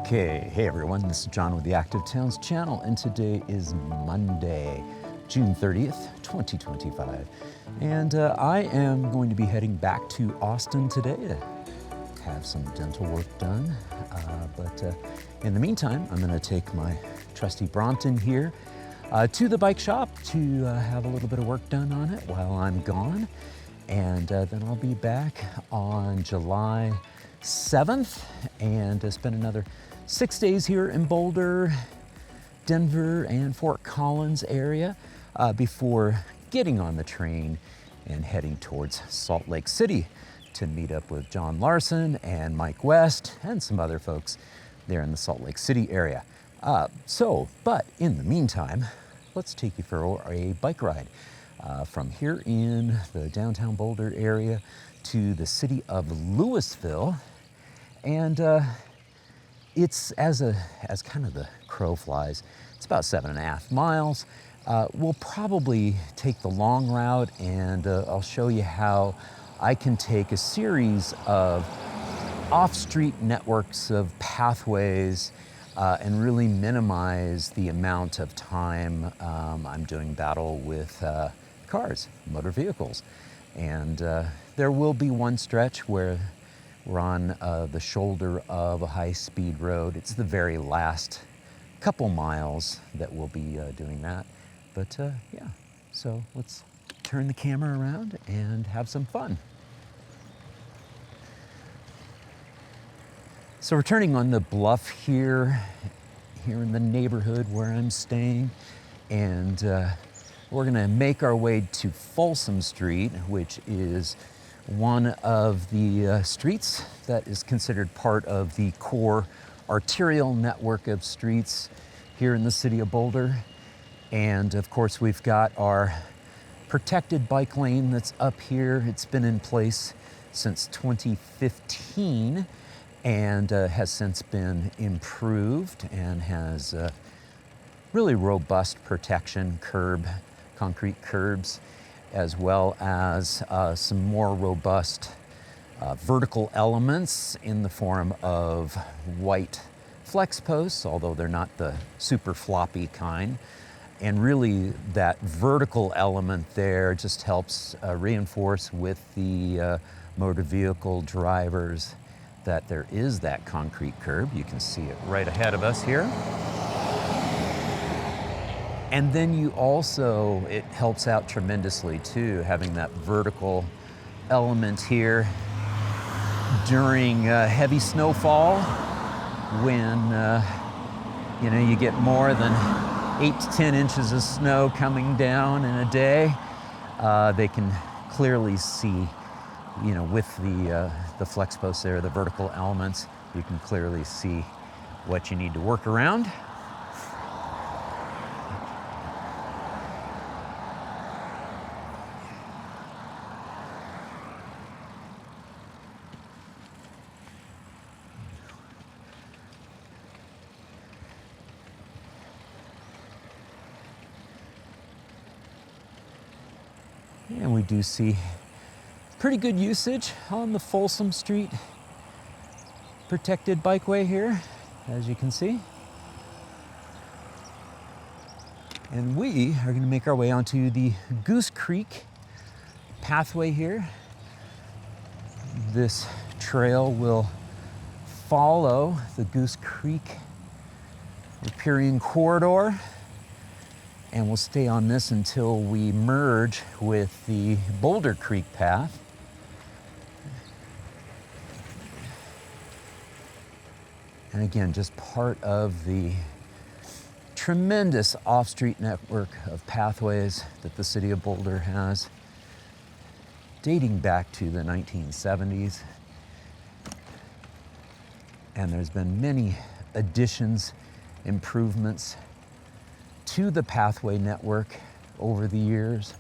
Okay, hey everyone, this is John with the Active Towns channel, and today is Monday, June 30th, 2025. And I am going to be heading back to Austin today to have some dental work done. But in the meantime, I'm going to take my trusty Brompton here to the bike shop to have a little bit of work done on it while I'm gone. And then I'll be back on July 7th and spend another 6 days here in Boulder, Denver, and Fort Collins area before getting on the train and heading towards Salt Lake City to meet up with John Larson and Mike West and some other folks there in the Salt Lake City area. But in the meantime, let's take you for a bike ride from here in the Downtown Boulder area to the city of Louisville. And it's as kind of the crow flies, it's about 7.5 miles. We'll probably take the long route, and I'll show you how I can take a series of off-street networks of pathways and really minimize the amount of time I'm doing battle with cars, motor vehicles. And there will be one stretch where we're on the shoulder of a high-speed road. It's the very last couple miles that we'll be doing that. But yeah, so let's turn the camera around and have some fun. So we're turning on the bluff here in the neighborhood where I'm staying. And we're gonna make our way to Folsom Street, which is one of the streets that is considered part of the core arterial network of streets here in the city of Boulder. And of course, we've got our protected bike lane that's up here. It's been in place since 2015 and has since been improved and has really robust protection, concrete curbs, as well as some more robust vertical elements in the form of white flex posts, although they're not the super floppy kind. And really that vertical element there just helps reinforce with the motor vehicle drivers that there is that concrete curb. You can see it right ahead of us here. And then it helps out tremendously too, having that vertical element here during heavy snowfall when you get more than 8 to 10 inches of snow coming down in a day. They can clearly see, with the flex posts there, the vertical elements, you can clearly see what you need to work around. And we do see pretty good usage on the Folsom Street protected bikeway here, as you can see. And we are going to make our way onto the Goose Creek pathway here. This trail will follow the Goose Creek riparian corridor, and we'll stay on this until we merge with the Boulder Creek path. And again, just part of the tremendous off-street network of pathways that the city of Boulder has, dating back to the 1970s. And there's been many additions, improvements to the pathway network over the years,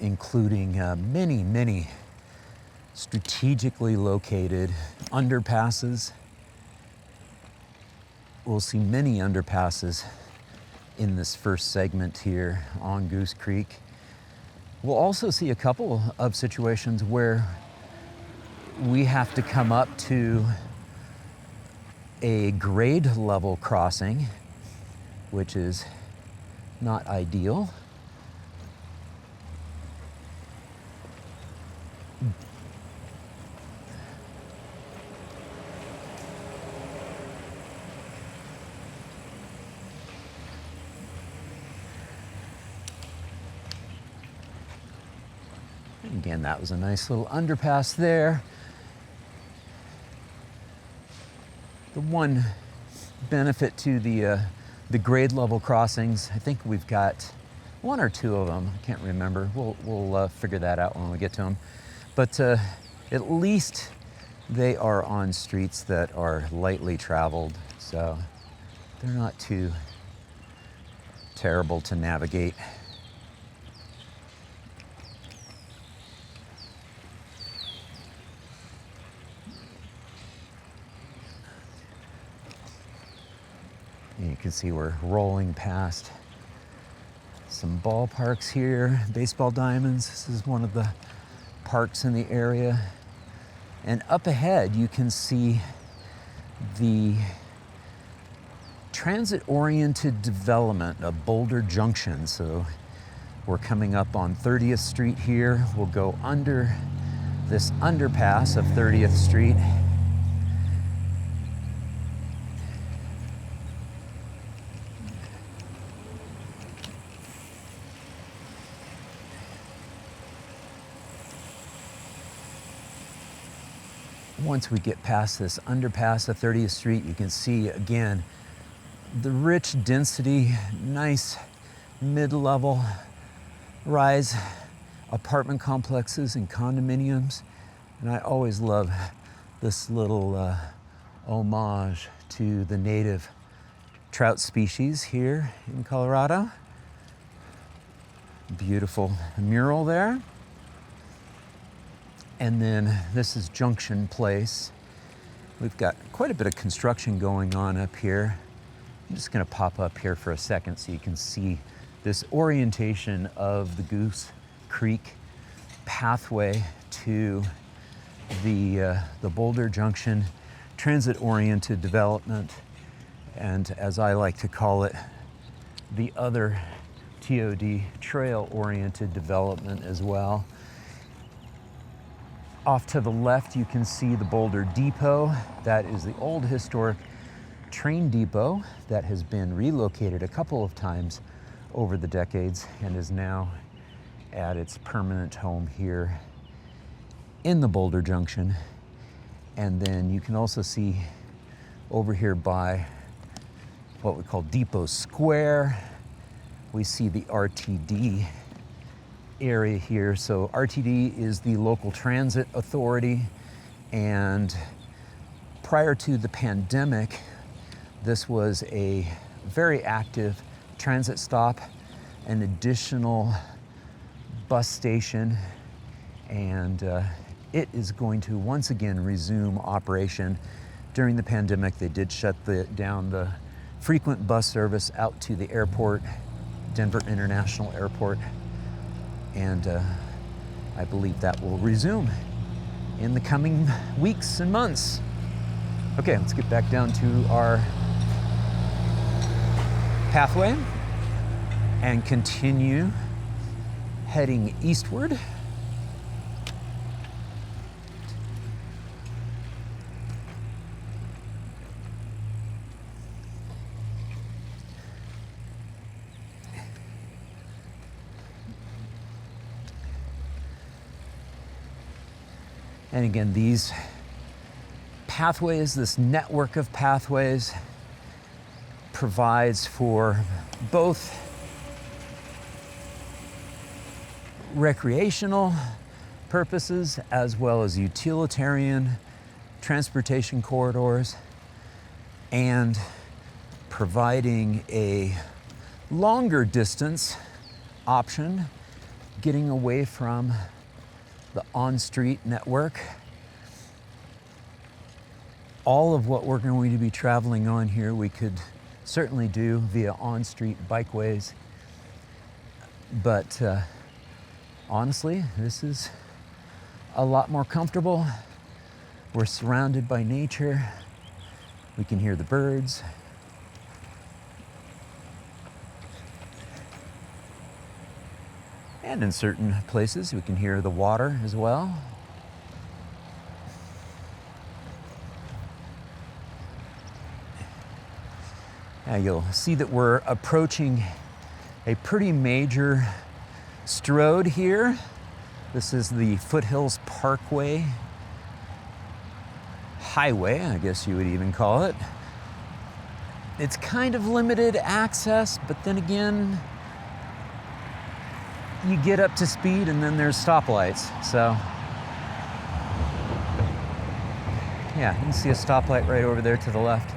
including many strategically located underpasses. We'll see many underpasses in this first segment here on Goose Creek. We'll also see a couple of situations where we have to come up to a grade level crossing, which is not ideal. Again, that was a nice little underpass there. The one benefit to the grade level crossings, I think we've got one or two of them. I can't remember. We'll figure that out when we get to them. But at least they are on streets that are lightly traveled, so they're not too terrible to navigate. And you can see we're rolling past some ballparks here, baseball diamonds. This is one of the parks in the area. And up ahead, you can see the transit-oriented development of Boulder Junction. So we're coming up on 30th Street here. We'll go under this underpass of 30th Street. Once we get past this underpass of 30th Street, you can see again the rich density, nice mid-level rise apartment complexes and condominiums. And I always love this little homage to the native trout species here in Colorado. Beautiful mural there. And then this is Junction Place. We've got quite a bit of construction going on up here. I'm just gonna pop up here for a second so you can see this orientation of the Goose Creek pathway to the Boulder Junction transit-oriented development, and as I like to call it, the other TOD trail-oriented development as well. Off to the left, you can see the Boulder Depot. That is the old historic train depot that has been relocated a couple of times over the decades and is now at its permanent home here in the Boulder Junction. And then you can also see over here by what we call Depot Square, we see the RTD area here. So RTD is the local transit authority, and prior to the pandemic, this was a very active transit stop, an additional bus station, and it is going to once again resume operation. During the pandemic, they did shut down the frequent bus service out to the airport, Denver International Airport, and I believe that will resume in the coming weeks and months. Okay, let's get back down to our pathway and continue heading eastward. And again, these pathways, this network of pathways, provides for both recreational purposes as well as utilitarian transportation corridors, and providing a longer distance option, getting away from the on-street network. All of what we're going to be traveling on here, we could certainly do via on-street bikeways. But honestly, this is a lot more comfortable. We're surrounded by nature. We can hear the birds. And in certain places, we can hear the water as well. Now you'll see that we're approaching a pretty major road here. This is the Foothills Parkway Highway, I guess you would even call it. It's kind of limited access, but then again, you get up to speed and then there's stoplights. So, yeah, you can see a stoplight right over there to the left.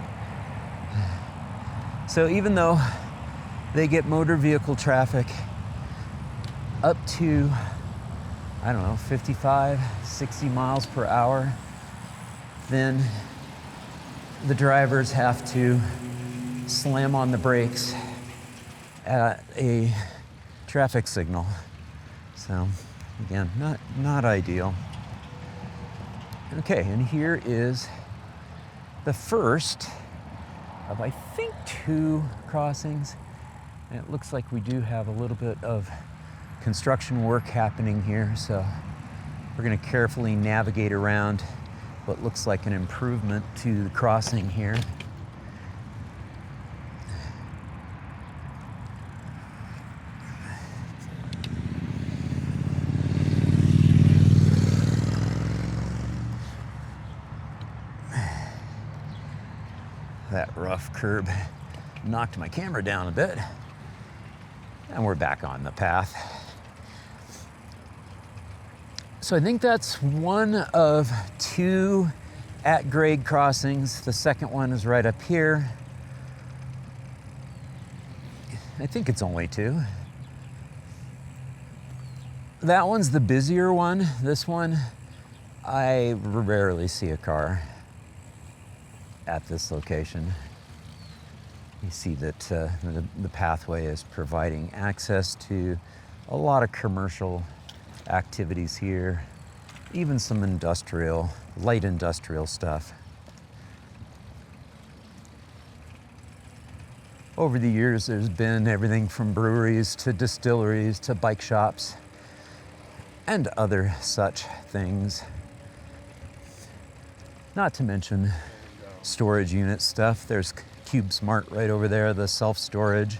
So even though they get motor vehicle traffic up to, I don't know, 55, 60 miles per hour, then the drivers have to slam on the brakes at a traffic signal. So again, not ideal. Okay, and here is the first of, I think, 2 crossings. And it looks like we do have a little bit of construction work happening here, so we're going to carefully navigate around what looks like an improvement to the crossing here. That rough curb knocked my camera down a bit, and we're back on the path. So I think that's one of 2 at-grade crossings. The second one is right up here. I think it's only 2. That one's the busier one. This one, I rarely see a car at this location. You see that the pathway is providing access to a lot of commercial activities here, even some industrial, light industrial stuff. Over the years, there's been everything from breweries to distilleries to bike shops and other such things. Not to mention storage unit stuff. There's Cube Smart right over there, the self-storage.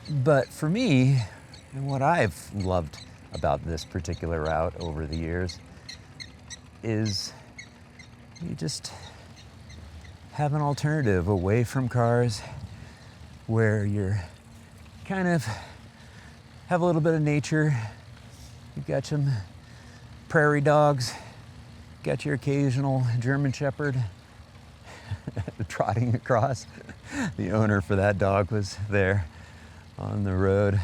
But for me, and what I've loved about this particular route over the years is you just have an alternative away from cars where you're kind of have a little bit of nature. You've got some prairie dogs, got your occasional German Shepherd trotting across. The owner for that dog was there on the road.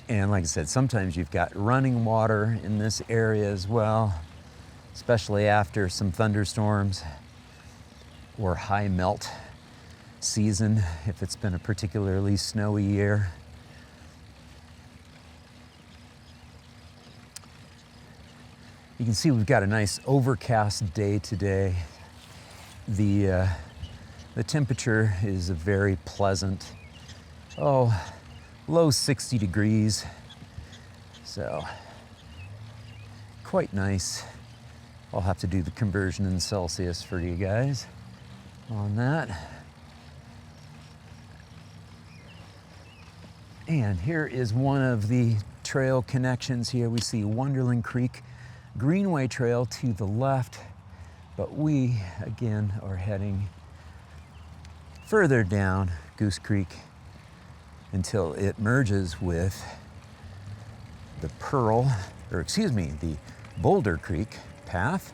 And like I said, sometimes you've got running water in this area as well, especially after some thunderstorms or high melt season, if it's been a particularly snowy year. You can see we've got a nice overcast day today. The temperature is a very pleasant, low 60 degrees. So quite nice. I'll have to do the conversion in Celsius for you guys on that. And here is one of the trail connections here. We see Wonderland Creek Greenway Trail to the left, but we again are heading further down Goose Creek until it merges with the the Boulder Creek path.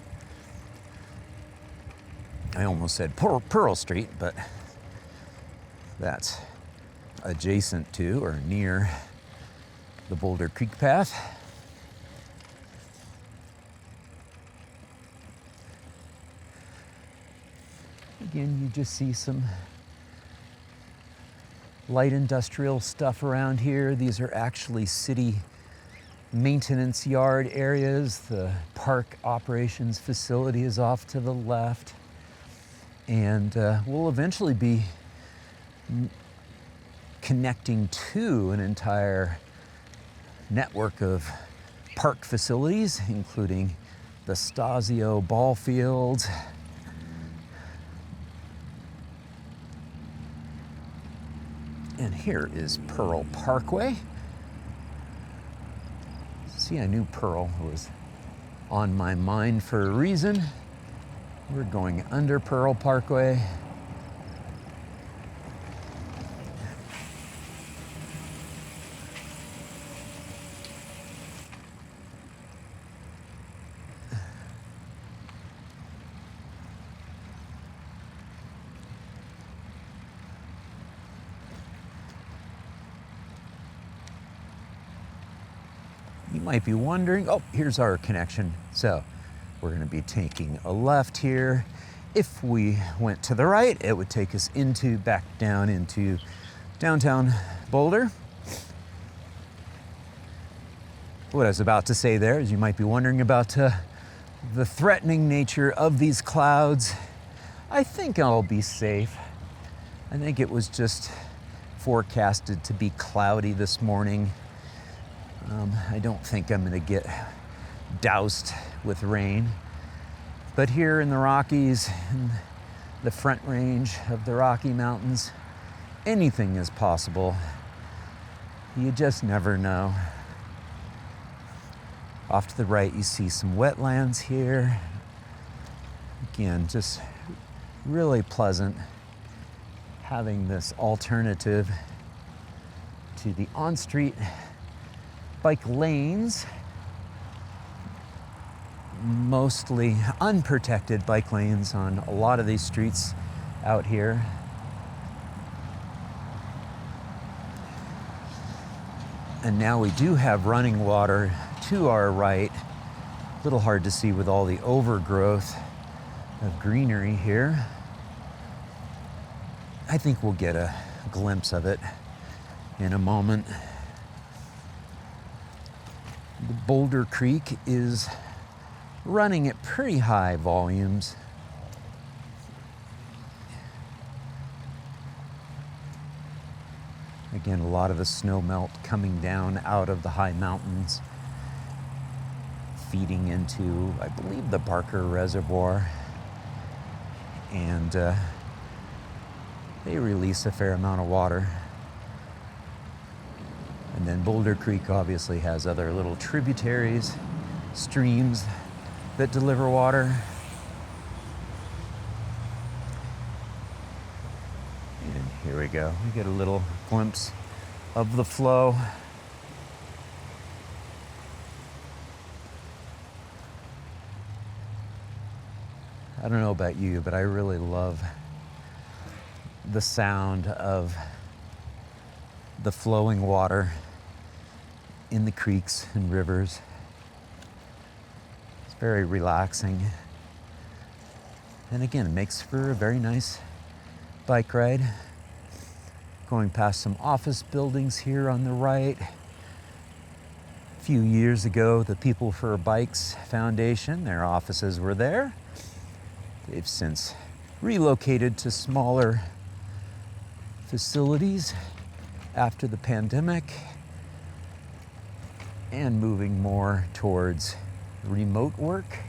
I almost said Pearl Street, but that's adjacent to or near the Boulder Creek path. Again, you just see some light industrial stuff around here. These are actually city maintenance yard areas. The park operations facility is off to the left. And we'll eventually be connecting to an entire network of park facilities, including the Stazio Ballfields, and here is Pearl Parkway. See, I knew Pearl was on my mind for a reason. We're going under Pearl Parkway. You might be wondering, oh, here's our connection. So we're going to be taking a left here. If we went to the right, it would take us back down into downtown Boulder. What I was about to say there is you might be wondering about the threatening nature of these clouds. I think I'll be safe. I think it was just forecasted to be cloudy this morning. I don't think I'm going to get doused with rain. But here in the Rockies, in the front range of the Rocky Mountains, anything is possible. You just never know. Off to the right, you see some wetlands here. Again, just really pleasant having this alternative to the on-street bike lanes, mostly unprotected bike lanes on a lot of these streets out here. And now we do have running water to our right. A little hard to see with all the overgrowth of greenery here. I think we'll get a glimpse of it in a moment. The Boulder Creek is running at pretty high volumes. Again, a lot of the snow melt coming down out of the high mountains, feeding into, I believe, the Barker Reservoir. And they release a fair amount of water. And then Boulder Creek obviously has other little tributaries, streams that deliver water. And here we go. We get a little glimpse of the flow. I don't know about you, but I really love the sound of the flowing water in the creeks and rivers. It's very relaxing. And again, it makes for a very nice bike ride. Going past some office buildings here on the right. A few years ago, the People for Bikes Foundation, their offices were there. They've since relocated to smaller facilities after the pandemic and moving more towards remote work.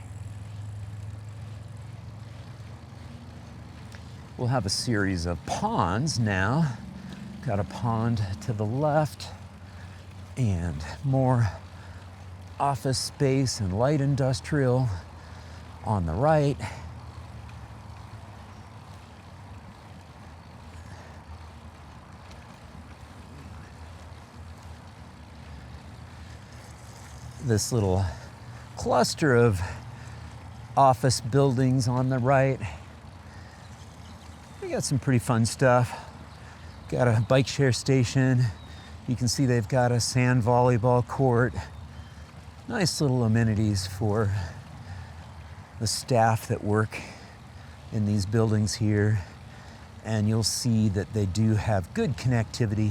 We'll have a series of ponds now. Got a pond to the left and more office space and light industrial on the right. This little cluster of office buildings on the right. We got some pretty fun stuff. Got a bike share station. You can see they've got a sand volleyball court. Nice little amenities for the staff that work in these buildings here. And you'll see that they do have good connectivity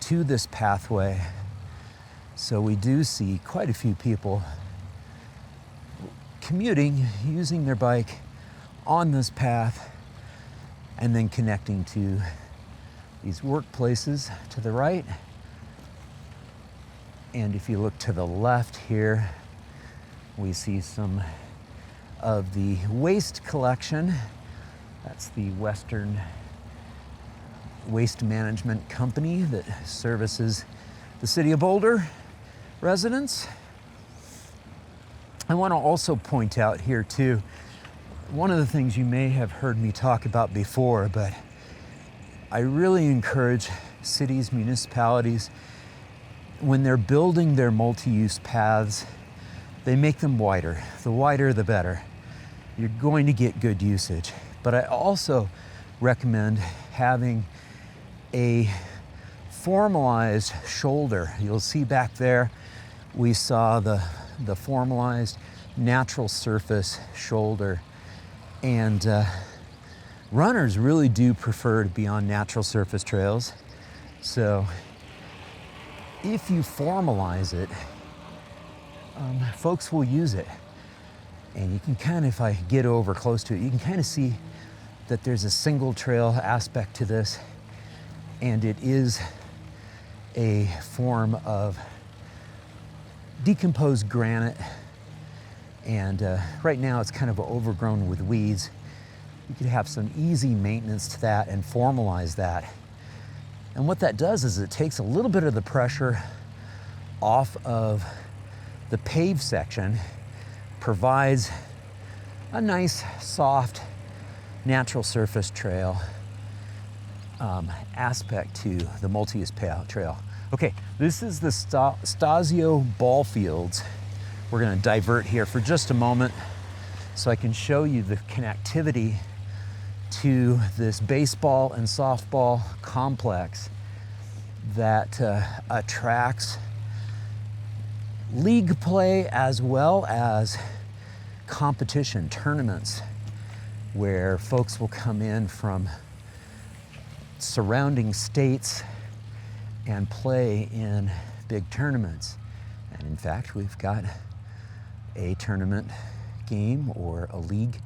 to this pathway. So we do see quite a few people commuting, using their bike on this path, and then connecting to these workplaces to the right. And if you look to the left here, we see some of the waste collection. That's the Western Waste Management Company that services the city of Boulder residents. I want to also point out here too, one of the things you may have heard me talk about before, but I really encourage cities, municipalities, when they're building their multi-use paths, they make them wider. The wider, the better. You're going to get good usage. But I also recommend having a formalized shoulder. You'll see back there, we saw the formalized natural surface shoulder. And runners really do prefer to be on natural surface trails. So if you formalize it, folks will use it. And you can kind of, if I get over close to it, you can kind of see that there's a single trail aspect to this, and it is a form of decomposed granite. And right now it's kind of overgrown with weeds. You could have some easy maintenance to that and formalize that. And what that does is it takes a little bit of the pressure off of the paved section, provides a nice, soft, natural surface trail aspect to the multi-use trail. Okay, this is the Stazio Ballfields. We're going to divert here for just a moment so I can show you the connectivity to this baseball and softball complex that attracts league play as well as competition tournaments where folks will come in from surrounding states and play in big tournaments. And in fact, we've got a tournament game or a league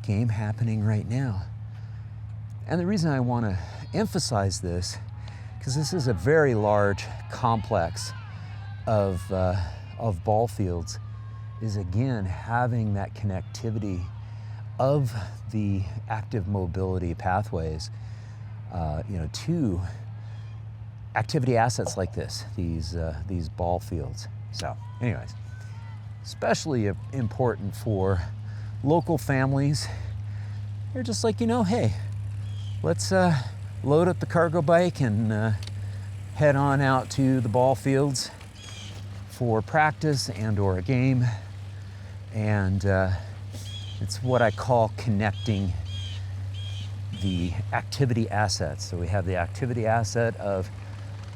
game happening right now. And the reason I want to emphasize this, because this is a very large complex of ball fields, is again having that connectivity of the active mobility pathways, to activity assets like this, these ball fields. So, anyways, especially important for local families. They're just like, hey, let's load up the cargo bike and head on out to the ball fields for practice and or a game. And it's what I call connecting the activity assets. So we have the activity asset of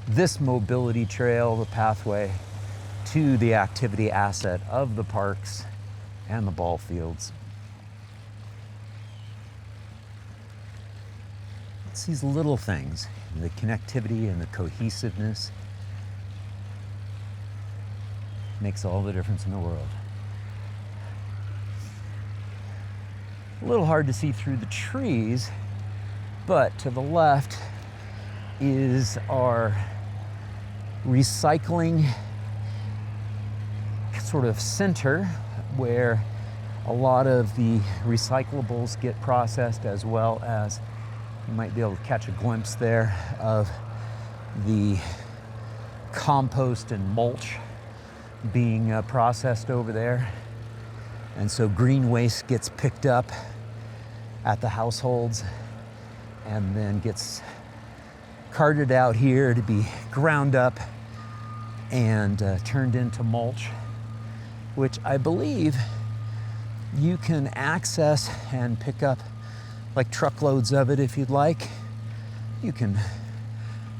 this mobility trail, the pathway, to the activity asset of the parks and the ball fields. It's these little things, the connectivity and the cohesiveness, makes all the difference in the world. A little hard to see through the trees, but to the left is our recycling sort of center where a lot of the recyclables get processed, as well as you might be able to catch a glimpse there of the compost and mulch being processed over there. And so green waste gets picked up at the households and then gets carted out here to be ground up and turned into mulch, which I believe you can access and pick up like truckloads of it if you'd like. You can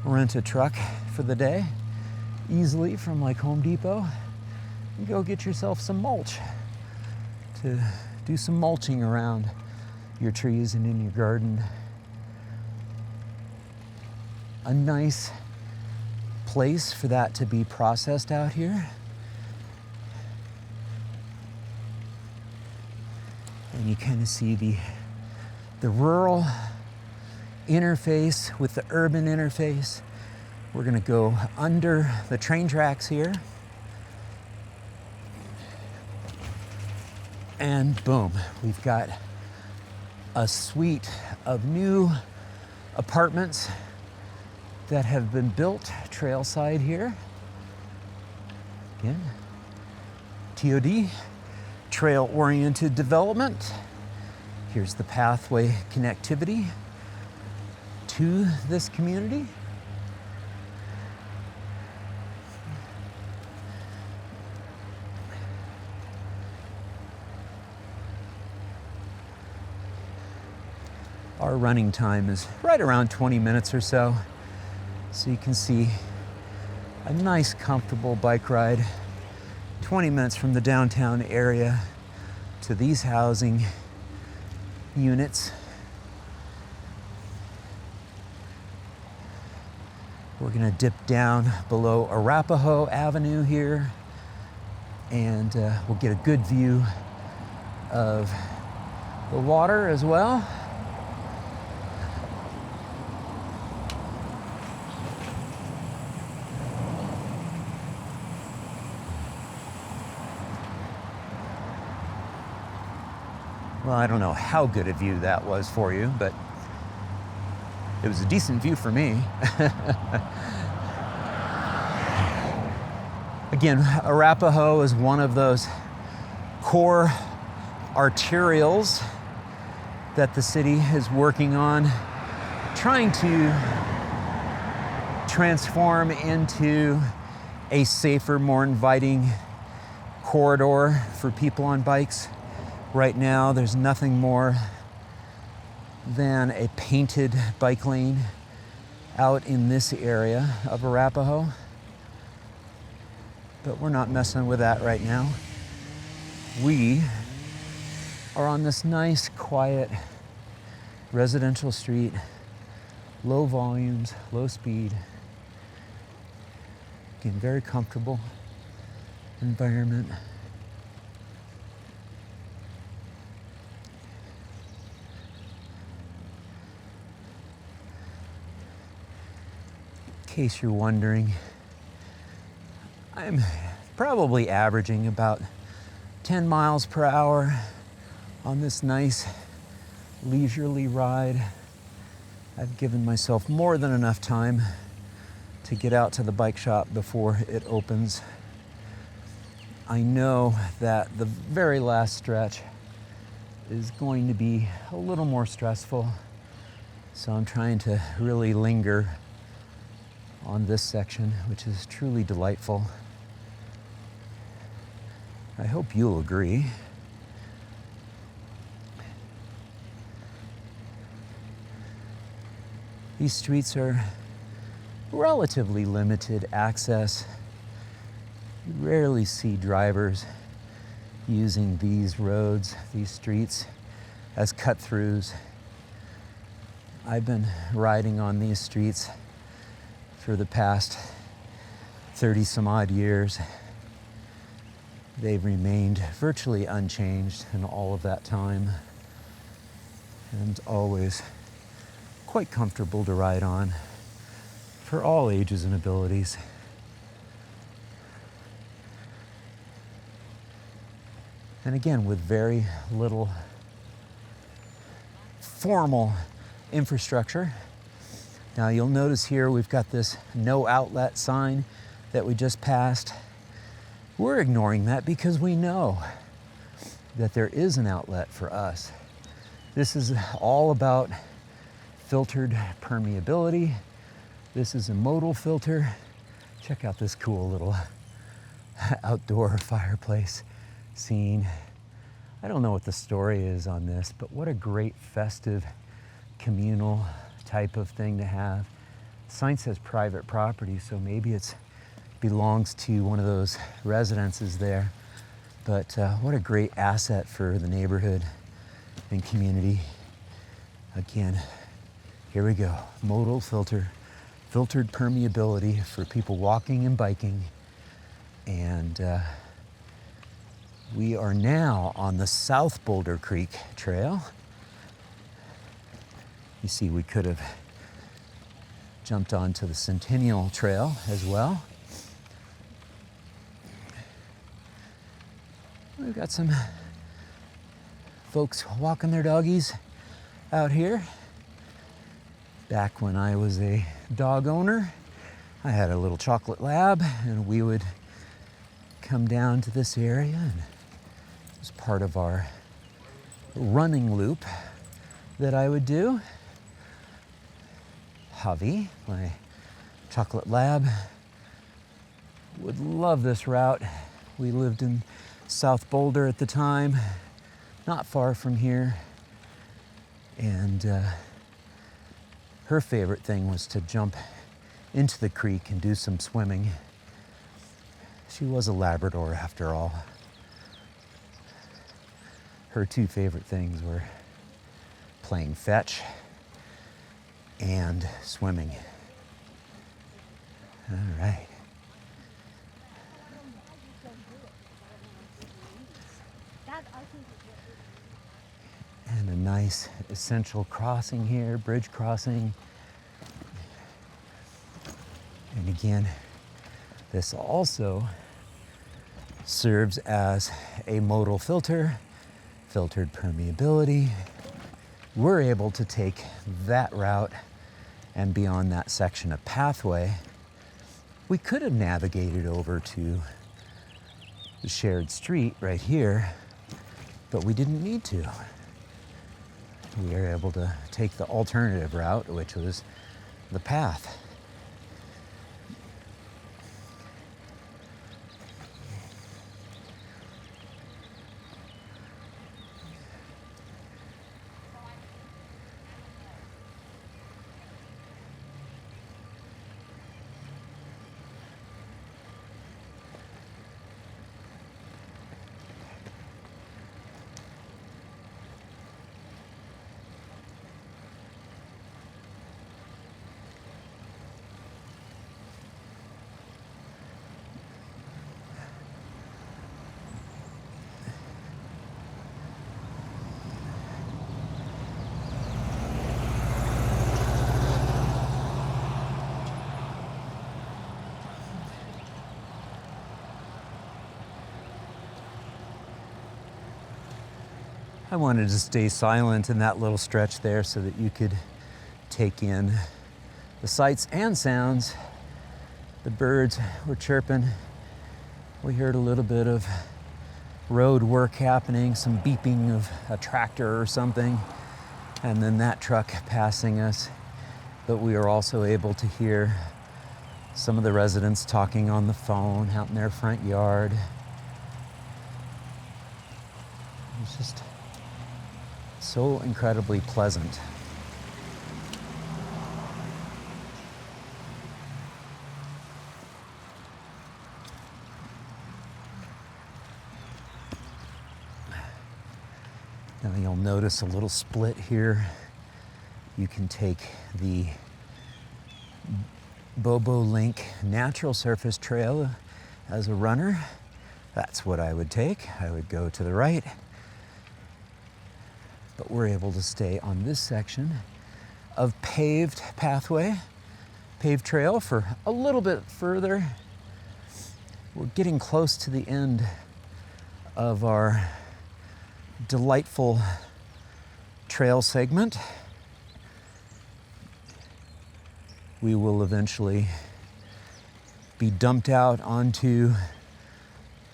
rent a truck for the day easily from like Home Depot and go get yourself some mulch to do some mulching around your trees and in your garden. A nice place for that to be processed out here. And you kind of see the rural interface with the urban interface. We're gonna go under the train tracks here. And boom, we've got a suite of new apartments that have been built trailside here. Again, TOD, trail-oriented development. Here's the pathway connectivity to this community. Our running time is right around 20 minutes or so. So you can see a nice, comfortable bike ride, 20 minutes from the downtown area to these housing units. We're gonna dip down below Arapahoe Avenue here, and we'll get a good view of the water as well. Well, I don't know how good a view that was for you, but it was a decent view for me. Again, Arapahoe is one of those core arterials that the city is working on, trying to transform into a safer, more inviting corridor for people on bikes. Right now, there's nothing more than a painted bike lane out in this area of Arapahoe. But we're not messing with that right now. We are on this nice, quiet, residential street, low volumes, low speed. Again, very comfortable environment. In case you're wondering, I'm probably averaging about 10 miles per hour on this nice leisurely ride. I've given myself more than enough time to get out to the bike shop before it opens. I know that the very last stretch is going to be a little more stressful, so I'm trying to really linger on this section, which is truly delightful. I hope you'll agree. These streets are relatively limited access. You rarely see drivers using these roads, these streets, as cut-throughs. I've been riding on these streets for the past 30 some odd years. They've remained virtually unchanged in all of that time, and always quite comfortable to ride on for all ages and abilities. And again, with very little formal infrastructure. Now you'll notice here we've got this no outlet sign that we just passed. We're ignoring that because we know that there is an outlet for us. This is all about filtered permeability. This is a Modal filter. Check out this cool little outdoor fireplace scene. I don't know what the story is on this, but what a great festive communal type of thing to have. The sign says private property, so maybe it belongs to one of those residences there. But what a great asset for the neighborhood and community. Again, here we go. Modal filter filtered permeability for people walking and biking. And we are now on the South Boulder Creek Trail. You see, we could have jumped onto the Centennial Trail as well. We've got some folks walking their doggies out here. Back when I was a dog owner, I had a little chocolate lab, and we would come down to this area, and it was part of our running loop that I would do. Javi, my chocolate lab, would love this route. We lived in South Boulder at the time, not far from here, and her favorite thing was to jump into the creek and do some swimming. She was a Labrador after all. Her two favorite things were playing fetch and swimming. All right. And a nice essential crossing here, bridge crossing. And again, this also serves as a modal filter, filtered permeability. We're able to take that route and be on that section of pathway. We could have navigated over to the shared street right here, but we didn't need to. We were able to take the alternative route, which was the path. I wanted to stay silent in that little stretch there so that you could take in the sights and sounds. The birds were chirping. We heard a little bit of road work happening, some beeping of a tractor or something, and then that truck passing us. But we were also able to hear some of the residents talking on the phone out in their front yard. It was just so incredibly pleasant. Now you'll notice a little split here. You can take the Bobo Link Natural Surface Trail as a runner. That's what I would take. I would go to the right. But we're able to stay on this section of paved pathway, paved trail for a little bit further. We're getting close to the end of our delightful trail segment. We will eventually be dumped out onto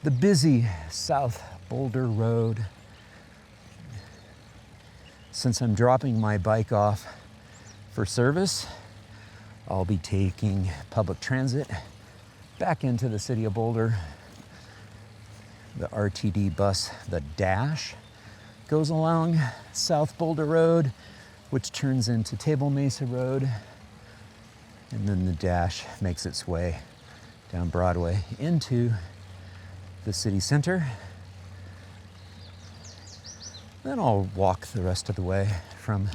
the busy South Boulder Road. Since I'm dropping my bike off for service, I'll be taking public transit back into the city of Boulder. The RTD bus, the Dash, goes along South Boulder Road, which turns into Table Mesa Road. And then the Dash makes its way down Broadway into the city center. Then I'll walk the rest of the way from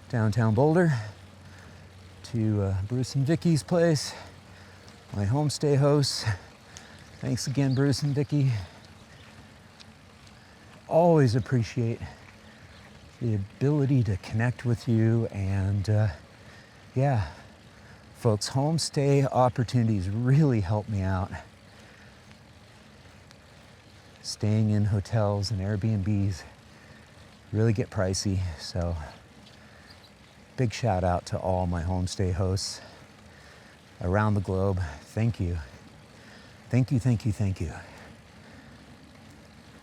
downtown Boulder to Bruce and Vicky's place, my homestay hosts. Thanks again, Bruce and Vicky. Always appreciate the ability to connect with you, and yeah, folks, homestay opportunities really help me out. Staying in hotels and Airbnbs really get pricey, so big shout out to all my homestay hosts around the globe. Thank you. Thank you, thank you, thank you.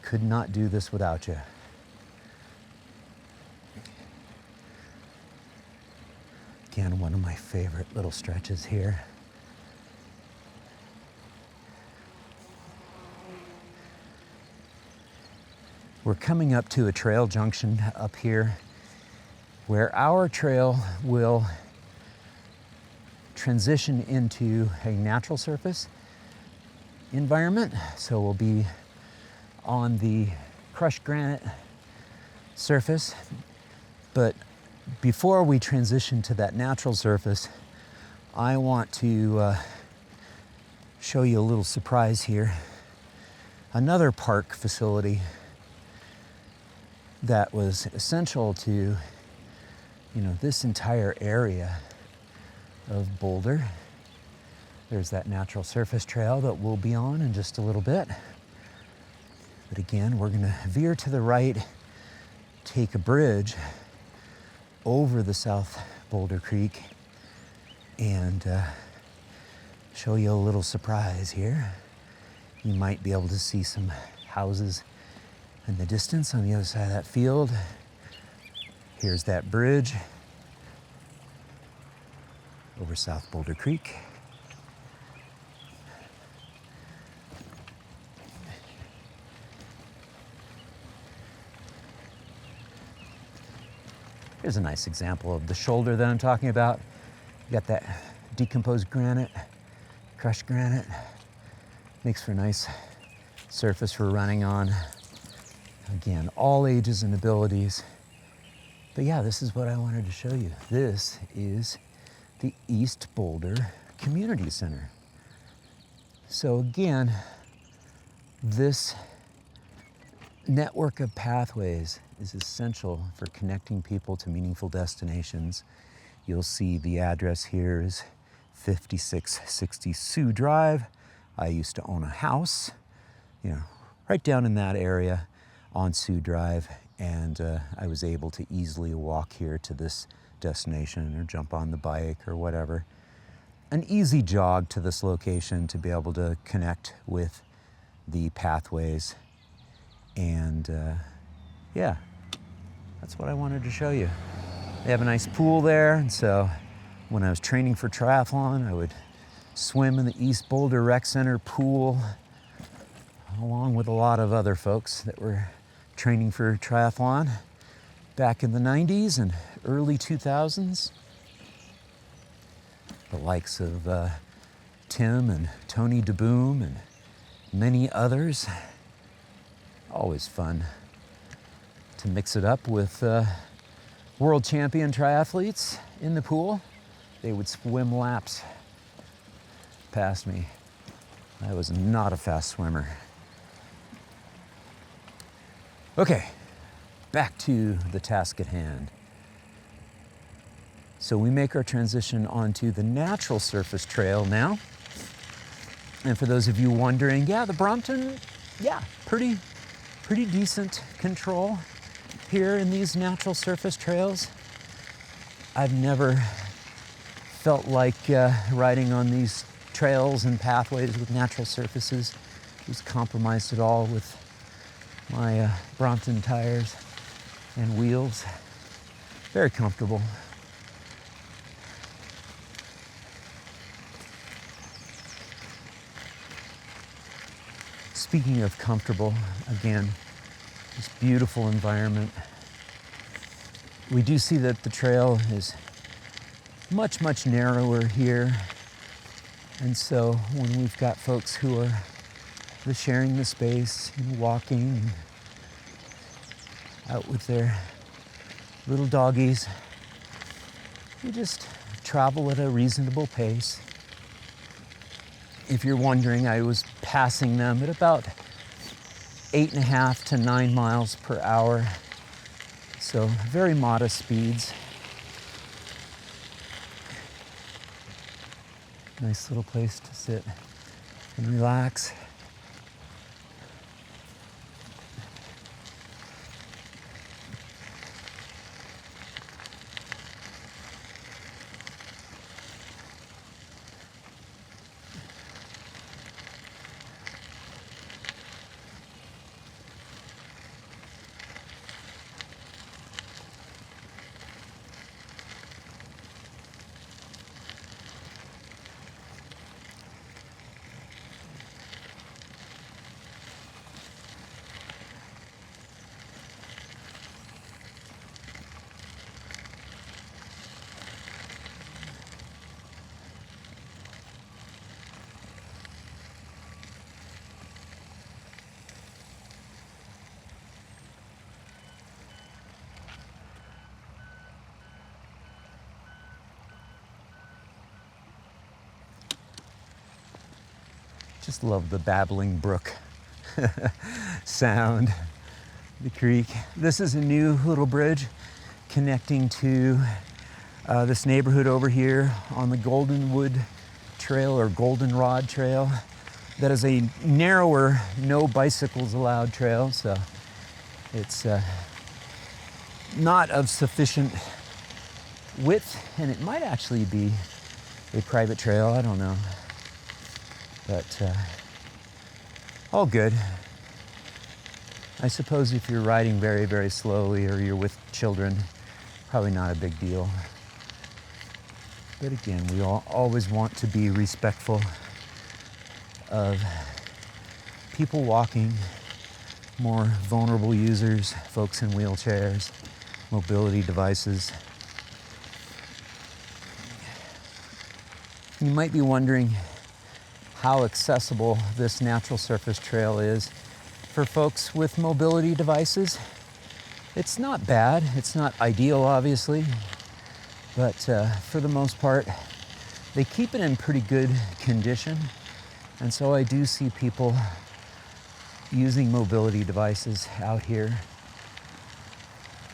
Could not do this without you. Again, one of my favorite little stretches here. We're coming up to a trail junction up here where our trail will transition into a natural surface environment. So we'll be on the crushed granite surface, but before we transition to that natural surface, I want to show you a little surprise here. Another park facility that was essential to, this entire area of Boulder. There's that natural surface trail that we'll be on in just a little bit. But again, we're gonna veer to the right, take a bridge over the South Boulder Creek, and show you a little surprise here. You might be able to see some houses in the distance on the other side of that field. Here's that bridge over South Boulder Creek. Here's a nice example of the shoulder that I'm talking about. You got that decomposed granite, crushed granite. Makes for a nice surface we're running on. Again, all ages and abilities. But yeah, this is what I wanted to show you. This is the East Boulder Community Center. So again, this network of pathways is essential for connecting people to meaningful destinations. You'll see the address here is 5660 Sioux Drive. I used to own a house, right down in that area on Sioux Drive, and I was able to easily walk here to this destination or jump on the bike or whatever. An easy jog to this location to be able to connect with the pathways. And yeah, that's what I wanted to show you. They have a nice pool there, and so when I was training for triathlon, I would swim in the East Boulder Rec Center pool, along with a lot of other folks that were training for triathlon back in the 90s and early 2000s. The likes of Tim and Tony DeBoom and many others. Always fun to mix it up with world champion triathletes in the pool. They would swim laps past me. I was not a fast swimmer. Okay, back to the task at hand. So we make our transition onto the natural surface trail now. And for those of you wondering, yeah, the Brompton, yeah, pretty decent control here in these natural surface trails. I've never felt like riding on these trails and pathways with natural surfaces was compromised at all with my Brompton tires and wheels. Very comfortable. Speaking of comfortable, again, this beautiful environment. We do see that the trail is much, much narrower here. And so when we've got folks who are sharing the space and walking and out with their little doggies, we just travel at a reasonable pace. If you're wondering, I was passing them at about 8.5 to 9 miles per hour. So very modest speeds. Nice little place to sit and relax. Just love the babbling brook sound, the creek. This is a new little bridge connecting to this neighborhood over here on the Goldenwood Trail or Goldenrod Trail. That is a narrower, no bicycles allowed trail, so it's not of sufficient width, and it might actually be a private trail, I don't know. But all good. I suppose if you're riding very, very slowly or you're with children, probably not a big deal. But again, we all always want to be respectful of people walking, more vulnerable users, folks in wheelchairs, mobility devices. You might be wondering how accessible this natural surface trail is for folks with mobility devices. It's not bad. It's not ideal, obviously, but for the most part, they keep it in pretty good condition. And so I do see people using mobility devices out here.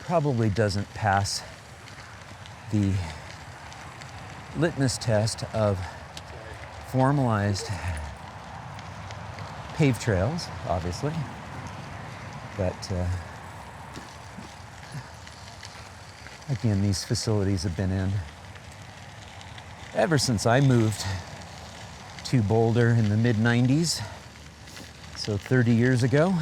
Probably doesn't pass the litmus test of formalized paved trails, obviously, but again, these facilities have been in ever since I moved to Boulder in the mid-90s, so 30 years ago.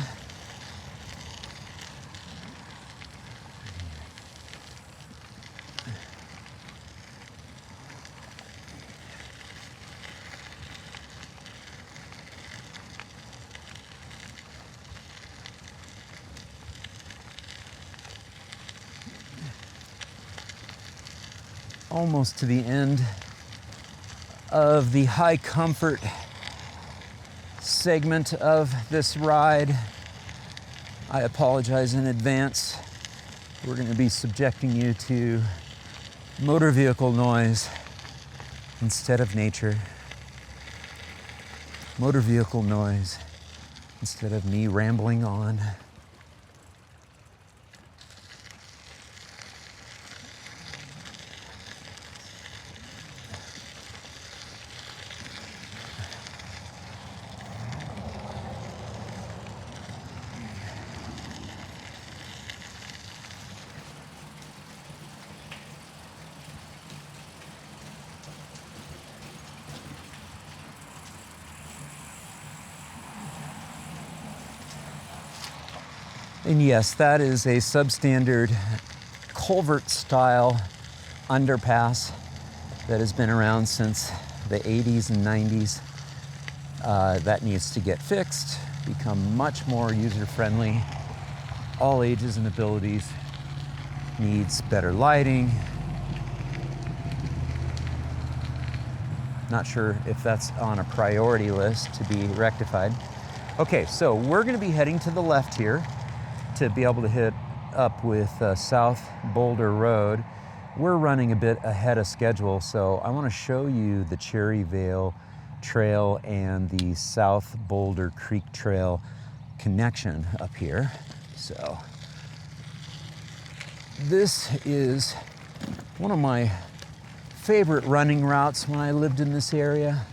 Almost to the end of the high comfort segment of this ride. I apologize in advance. We're going to be subjecting you to motor vehicle noise instead of nature. Motor vehicle noise instead of me rambling on. And yes, that is a substandard culvert-style underpass that has been around since the 80s and 90s. That needs to get fixed, become much more user-friendly. All ages and abilities. Needs better lighting. Not sure if that's on a priority list to be rectified. Okay, so we're going to be heading to the left here to be able to hit up with South Boulder Road. we're running a bit ahead of schedule, so I want to show you the Cherry Vale Trail and the South Boulder Creek Trail connection up here. So this is one of my favorite running routes when I lived in this area.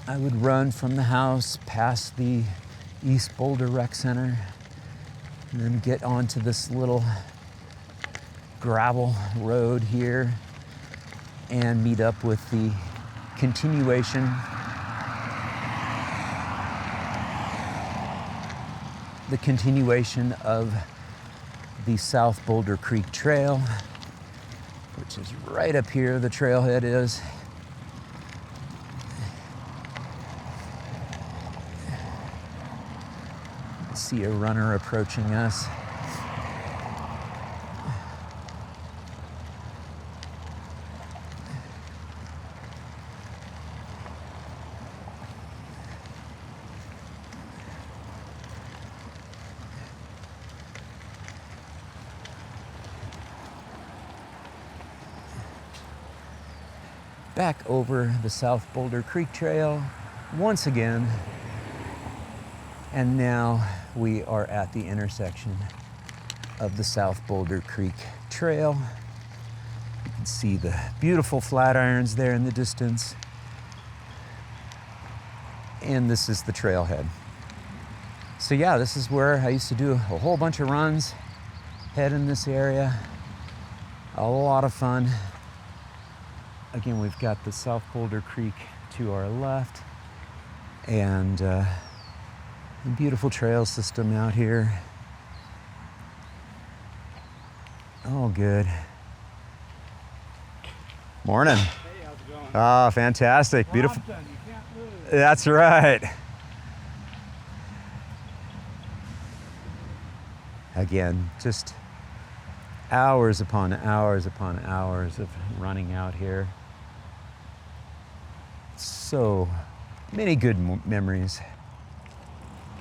I would run from the house past the East Boulder Rec Center and then get onto this little gravel road here and meet up with the continuation of the South Boulder Creek Trail, which is right up here, the trailhead is. See a runner approaching us. Back over the South Boulder Creek Trail once again, and now we are at the intersection of the South Boulder Creek Trail. You can see the beautiful flatirons there in the distance, and this is the trailhead. So yeah, this is where I used to do a whole bunch of runs, head in this area. A lot of fun. Again, we've got the South Boulder Creek to our left, and a beautiful trail system out here. Oh, good. Morning. Hey, how's it going? Ah, fantastic. Beautiful. Brompton, you can't lose. That's right. Again, just hours upon hours upon hours of running out here. So many good memories.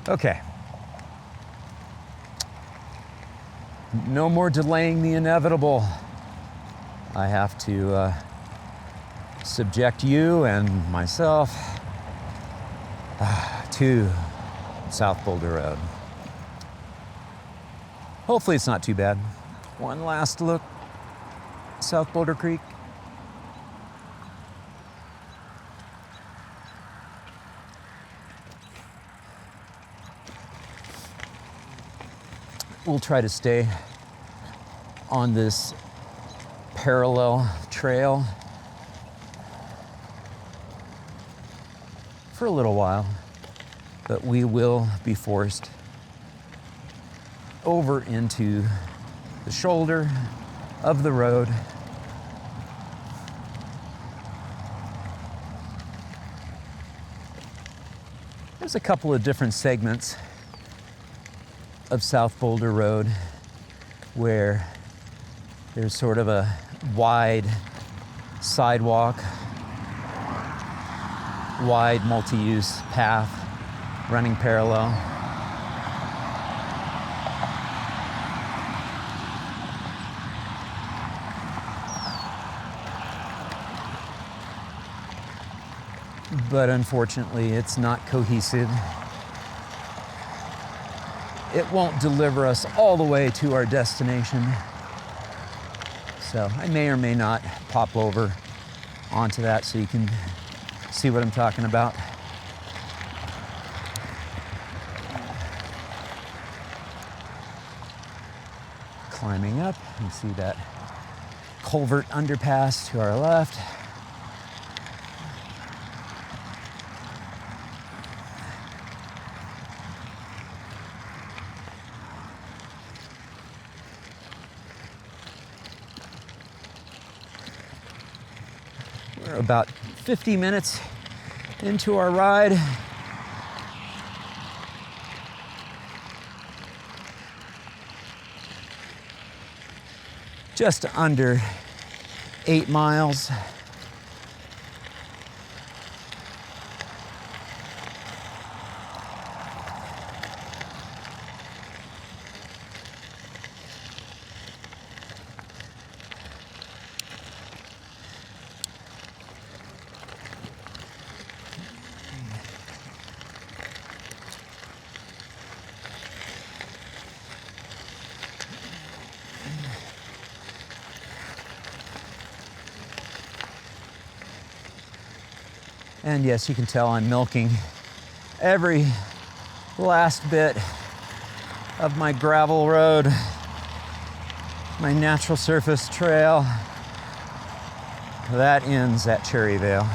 Okay. No more delaying the inevitable. I have to subject you and myself to South Boulder Road. Hopefully it's not too bad. One last look, South Boulder Creek. We'll try to stay on this parallel trail for a little while, but we will be forced over into the shoulder of the road. There's a couple of different segments of South Boulder Road where there's sort of a wide sidewalk, wide multi-use path running parallel. But unfortunately, it's not cohesive. It won't deliver us all the way to our destination. So I may or may not pop over onto that so you can see what I'm talking about. Climbing up, you see that culvert underpass to our left. We're about 50 minutes into our ride. Just under 8 miles. And yes, you can tell I'm milking every last bit of my gravel road, my natural surface trail. That ends at Cherryvale.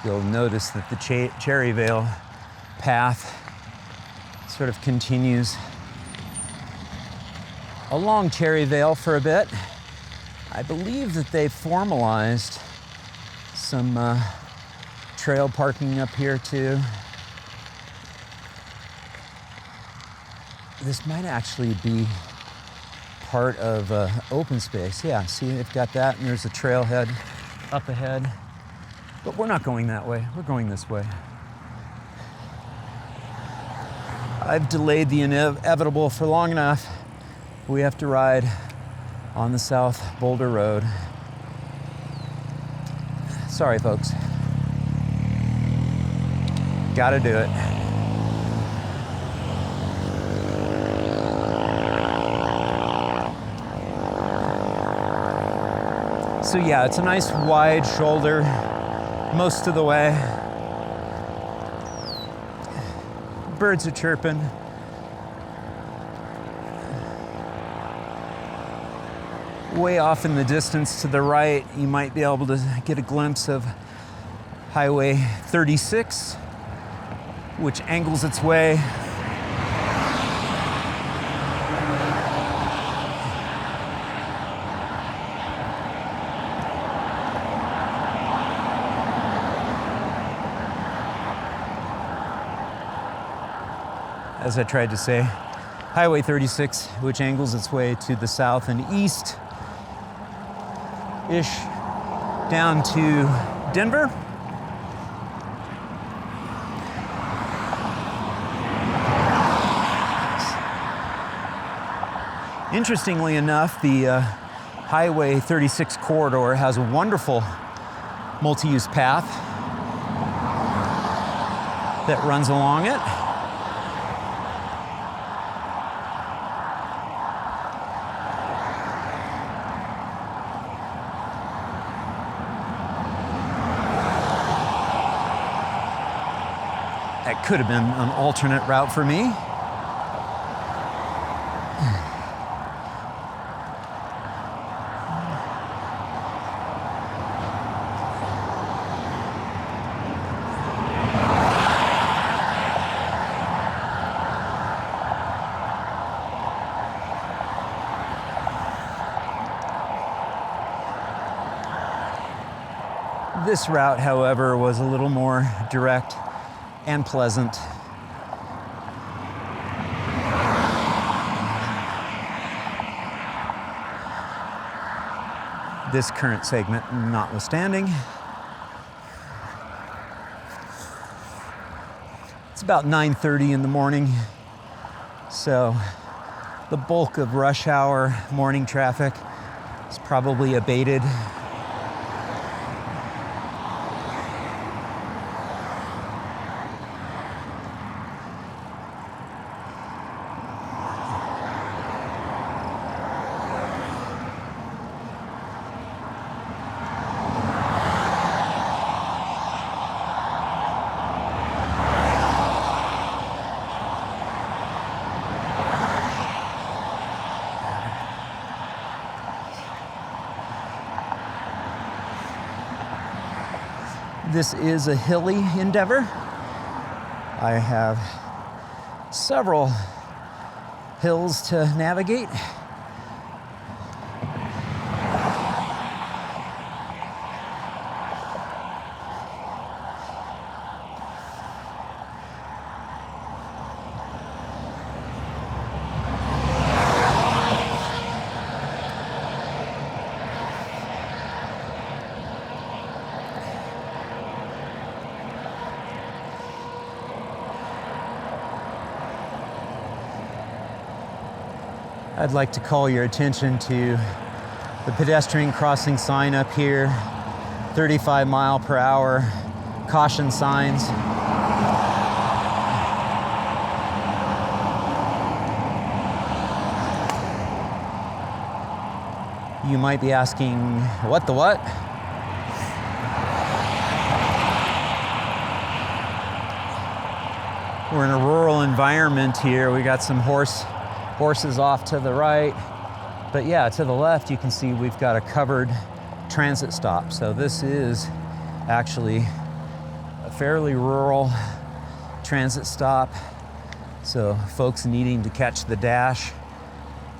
You'll notice that the Cherryvale path sort of continues along Cherryvale for a bit. I believe that they've formalized some trail parking up here too. This might actually be part of open space. Yeah, see, they've got that, and there's a trailhead up ahead. But we're not going that way, we're going this way. I've delayed the inevitable for long enough. We have to ride on the South Boulder Road. Sorry, folks. Gotta do it. So yeah, it's a nice wide shoulder most of the way. Birds are chirping. Way off in the distance to the right, you might be able to get a glimpse of Highway 36, which angles its way as I tried to say, Highway 36, which angles its way to the south and east-ish down to Denver. Interestingly enough, the Highway 36 corridor has a wonderful multi-use path that runs along it. That could have been an alternate route for me. This route, however, was a little more direct and pleasant. This current segment notwithstanding. It's about 9:30 in the morning, so the bulk of rush hour morning traffic is probably abated. This is a hilly endeavor. I have several hills to navigate. I'd like to call your attention to the pedestrian crossing sign up here 35 mile per hour caution signs. You might be asking, what the what? We're in a rural environment here. We got some horses off to the right. But yeah, to the left, you can see we've got a covered transit stop. So this is actually a fairly rural transit stop. So folks needing to catch the dash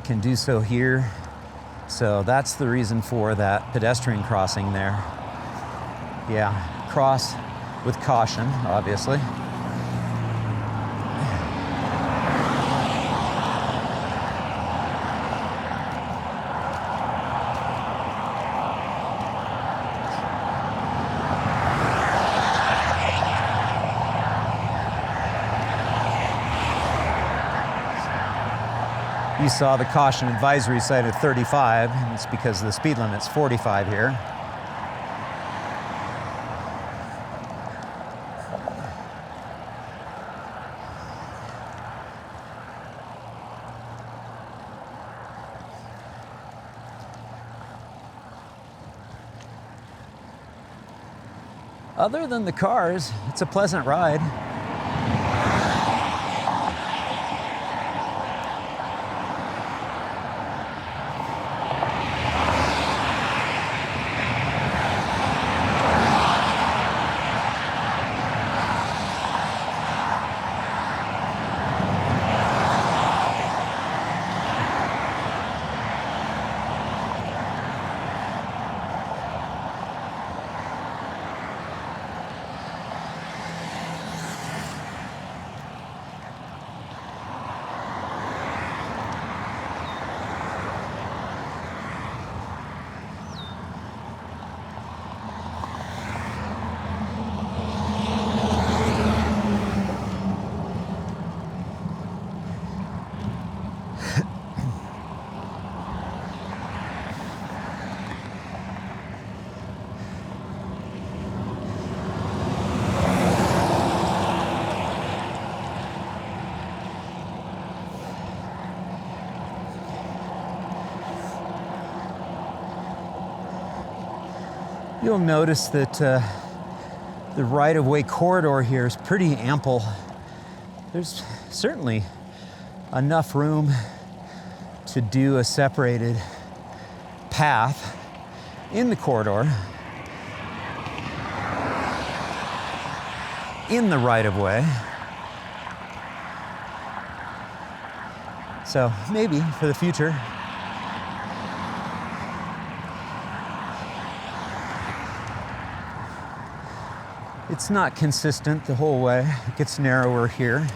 can do so here. So that's the reason for that pedestrian crossing there. Yeah, cross with caution, obviously. You saw the caution advisory cited 35, and it's because the speed limit's 45 here. Other than the cars, it's a pleasant ride. You'll notice that the right-of-way corridor here is pretty ample. There's certainly enough room to do a separated path in the corridor, in the right-of-way. So maybe for the future, it's not consistent the whole way. It gets narrower here.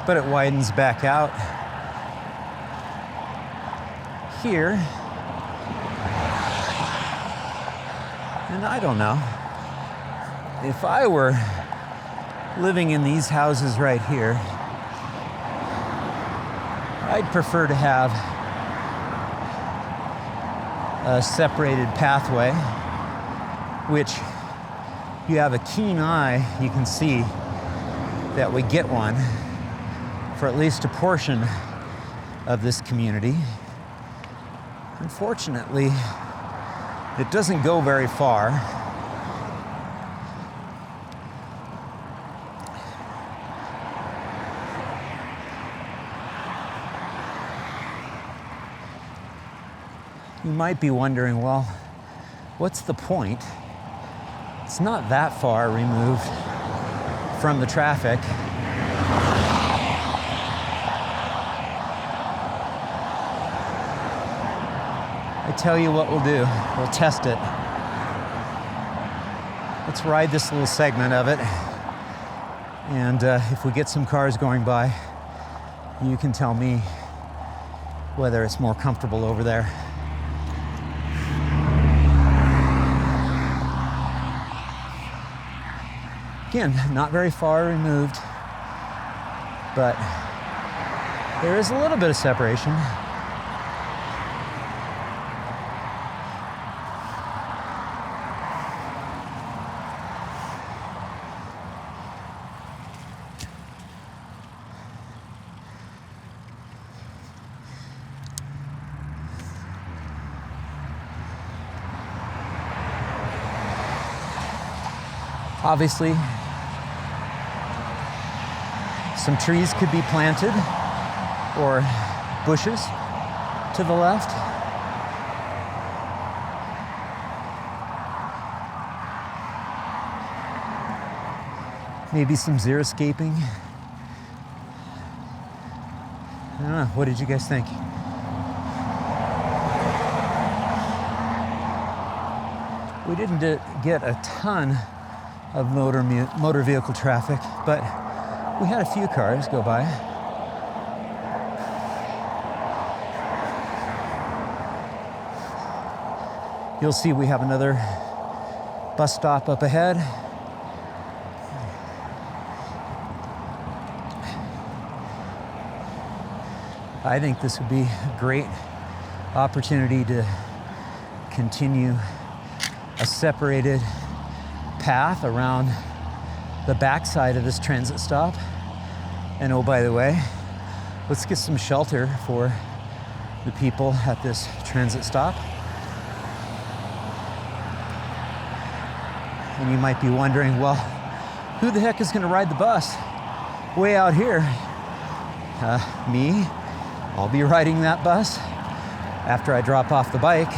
But it widens back out here. And I don't know. If I were living in these houses right here, I'd prefer to have a separated pathway, which you have a keen eye, you can see that we get one for at least a portion of this community. Unfortunately, it doesn't go very far. You might be wondering, well, what's the point? It's not that far removed from the traffic. tell you what we'll do. We'll test it. Let's ride this little segment of it. And if we get some cars going by, you can tell me whether it's more comfortable over there. Again, not very far removed, but there is a little bit of separation. Obviously, some trees could be planted or bushes to the left. Maybe some xeriscaping. I don't know, what did you guys think? We didn't get a ton of motor vehicle traffic, but we had a few cars go by. You'll see we have another bus stop up ahead. I think this would be a great opportunity to continue a separated path around the backside of this transit stop. And oh, by the way, let's get some shelter for the people at this transit stop. And you might be wondering, well, who the heck is going to ride the bus way out here? Me. I'll be riding that bus after I drop off the bike.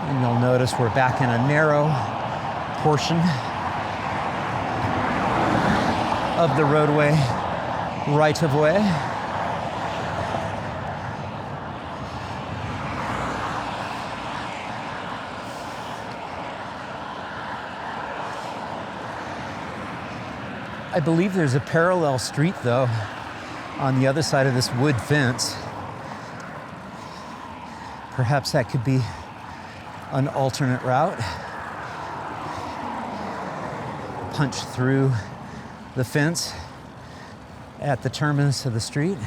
And you'll notice we're back in a narrow portion of the roadway right of way. I believe there's a parallel street though on the other side of this wood fence. Perhaps that could be an alternate route. Punch through the fence at the terminus of the street.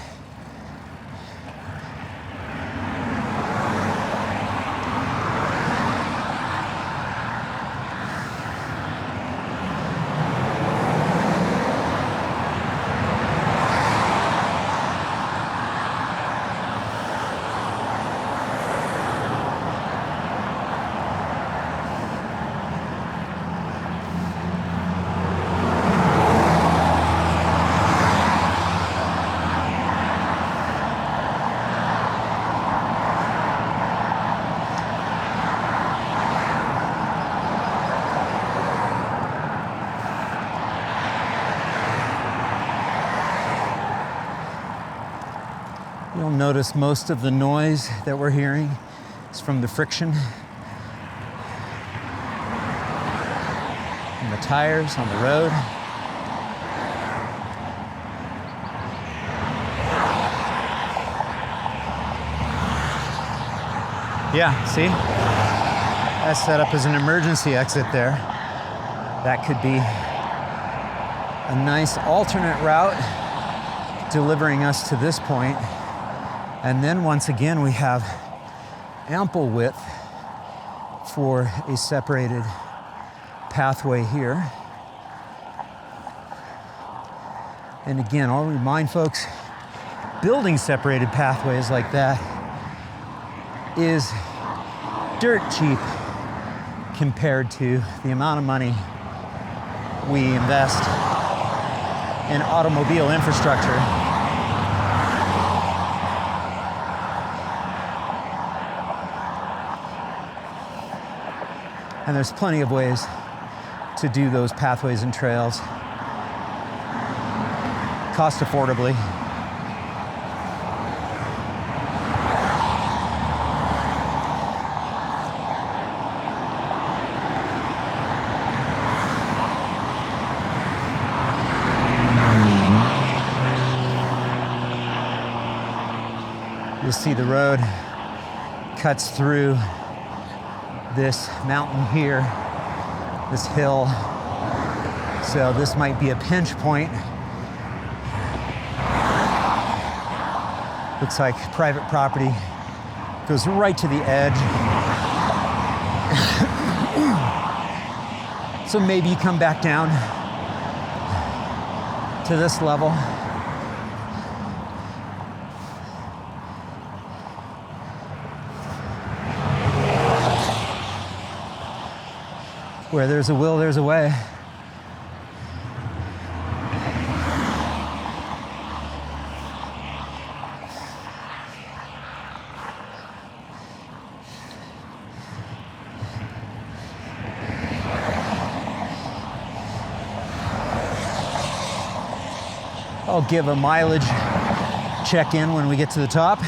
You'll notice most of the noise that we're hearing is from the friction and the tires on the road. Yeah, see? That's set up as an emergency exit there. That could be a nice alternate route delivering us to this point. And then once again, we have ample width for a separated pathway here. And again, I'll remind folks, building separated pathways like that is dirt cheap compared to the amount of money we invest in automobile infrastructure. And there's plenty of ways to do those pathways and trails cost affordably. You'll see the road cuts through this mountain here, this hill. So this might be a pinch point. Looks like private property goes right to the edge. So maybe you come back down to this level. Where there's a will, there's a way. I'll give a mileage check-in when we get to the top.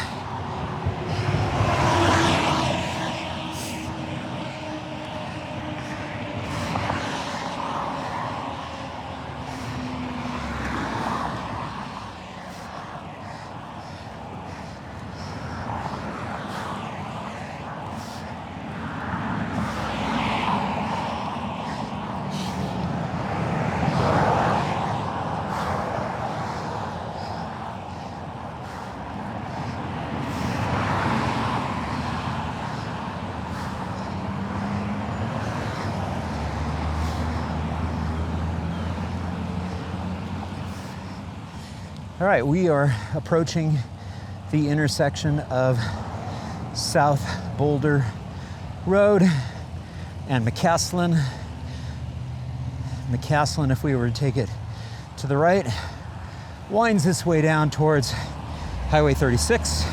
All right, we are approaching the intersection of South Boulder Road and McCaslin. McCaslin, if we were to take it to the right, winds its way down towards Highway 36,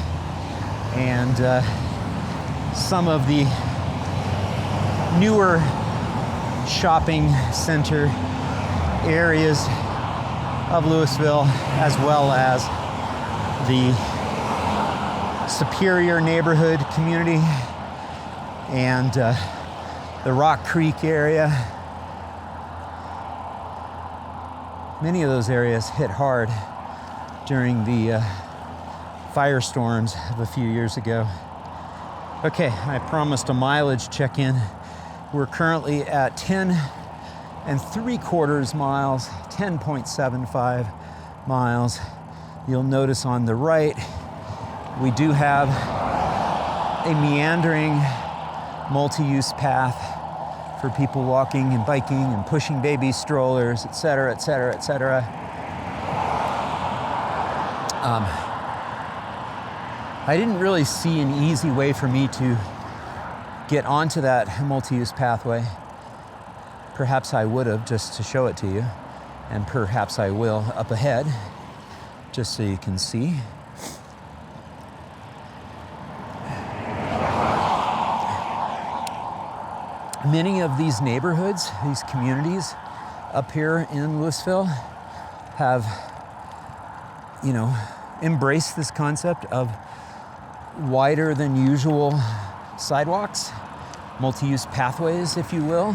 and some of the newer shopping center areas of Louisville, as well as the Superior neighborhood community and the Rock Creek area. Many of those areas hit hard during the firestorms of a few years ago. Okay, I promised a mileage check-in. We're currently at 10 3/4 miles, 10.75 miles. You'll notice on the right, we do have a meandering multi-use path for people walking and biking and pushing baby strollers, et cetera, et cetera, et cetera. I didn't really see an easy way for me to get onto that multi-use pathway. Perhaps I would have, just to show it to you, and perhaps I will up ahead, just so you can see. Many of these neighborhoods, these communities up here in Louisville have, embraced this concept of wider than usual sidewalks, multi-use pathways, if you will.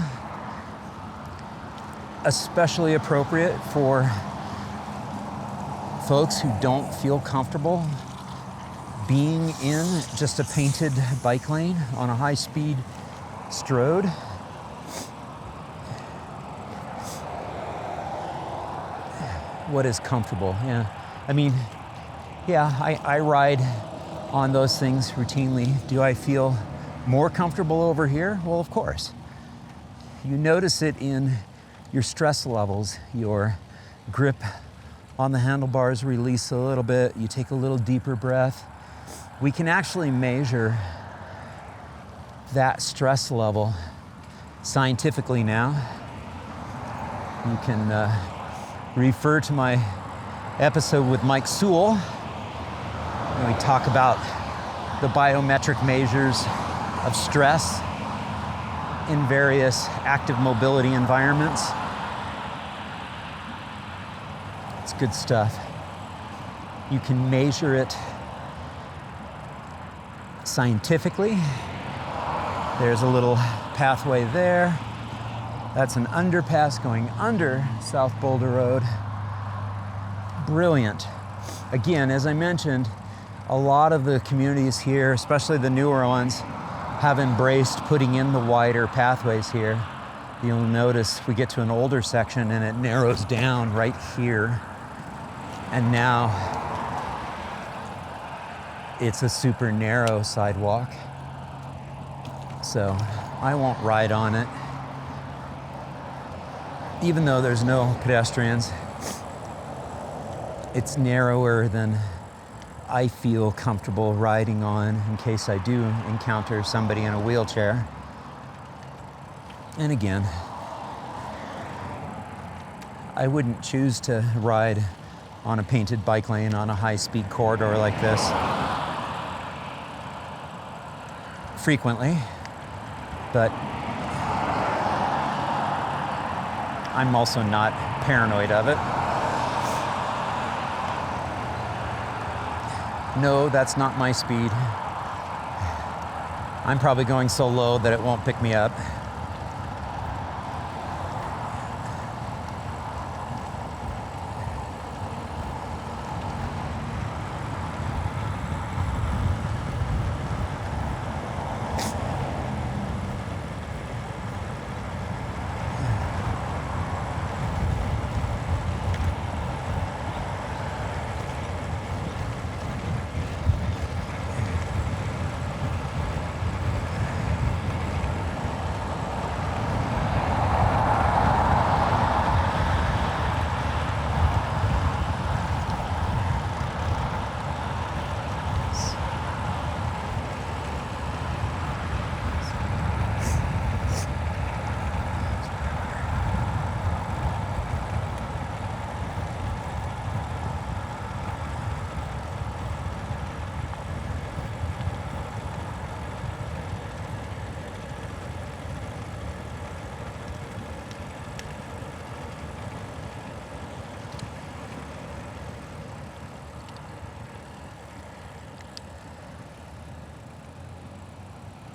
Especially appropriate for folks who don't feel comfortable being in just a painted bike lane on a high-speed strode. What is comfortable? Yeah, I ride on those things routinely. Do I feel more comfortable over here? Well, of course. You notice it in your stress levels, your grip on the handlebars release a little bit, you take a little deeper breath. We can actually measure that stress level scientifically now. You can refer to my episode with Mike Sewell, and we talk about the biometric measures of stress in various active mobility environments. It's good stuff. You can measure it scientifically. There's a little pathway there. That's an underpass going under South Boulder Road. Brilliant. Again, as I mentioned, a lot of the communities here, especially the newer ones, have embraced putting in the wider pathways here. You'll notice we get to an older section and it narrows down right here. And now it's a super narrow sidewalk. So I won't ride on it. Even though there's no pedestrians, it's narrower than I feel comfortable riding on in case I do encounter somebody in a wheelchair. And again, I wouldn't choose to ride on a painted bike lane on a high-speed corridor like this frequently, but I'm also not paranoid of it. No, that's not my speed. I'm probably going so low that it won't pick me up.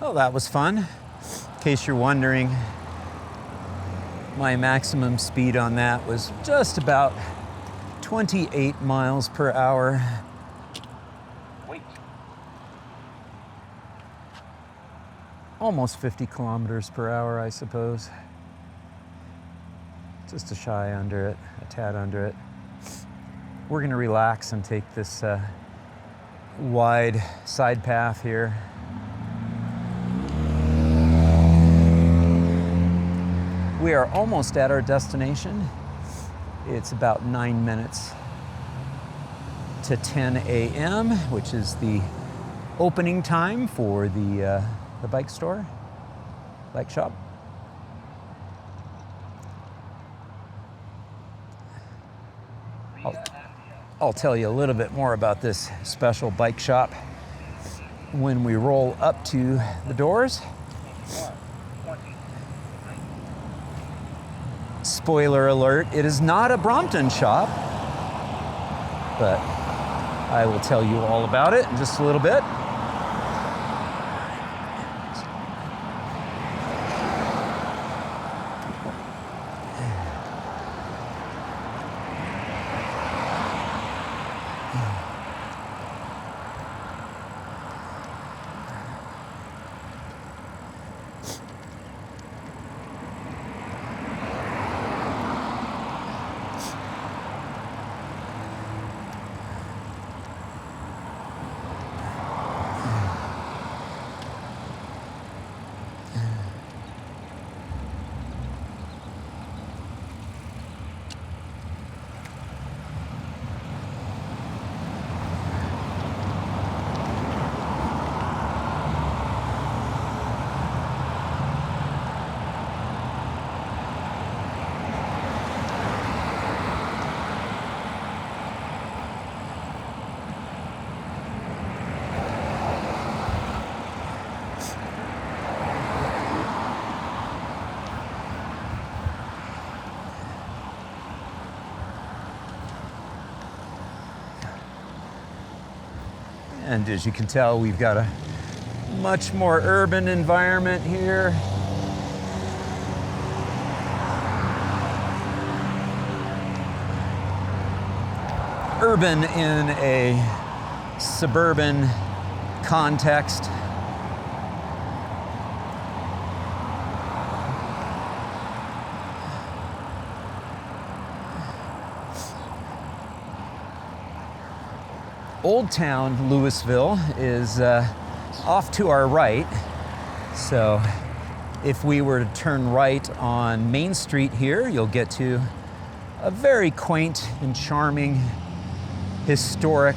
Oh, that was fun. In case you're wondering, my maximum speed on that was just about 28 miles per hour. Wait. Almost 50 kilometers per hour, I suppose. Just a shy under it, a tad under it. We're gonna relax and take this wide side path here. We are almost at our destination. It's about 9 minutes to 10 a.m., which is the opening time for the bike store, bike shop. I'll tell you a little bit more about this special bike shop when we roll up to the doors. Spoiler alert, it is not a Brompton shop, but I will tell you all about it in just a little bit. And as you can tell, we've got a much more urban environment here. Urban in a suburban context. Old Town Louisville is off to our right. So if we were to turn right on Main Street here, you'll get to a very quaint and charming historic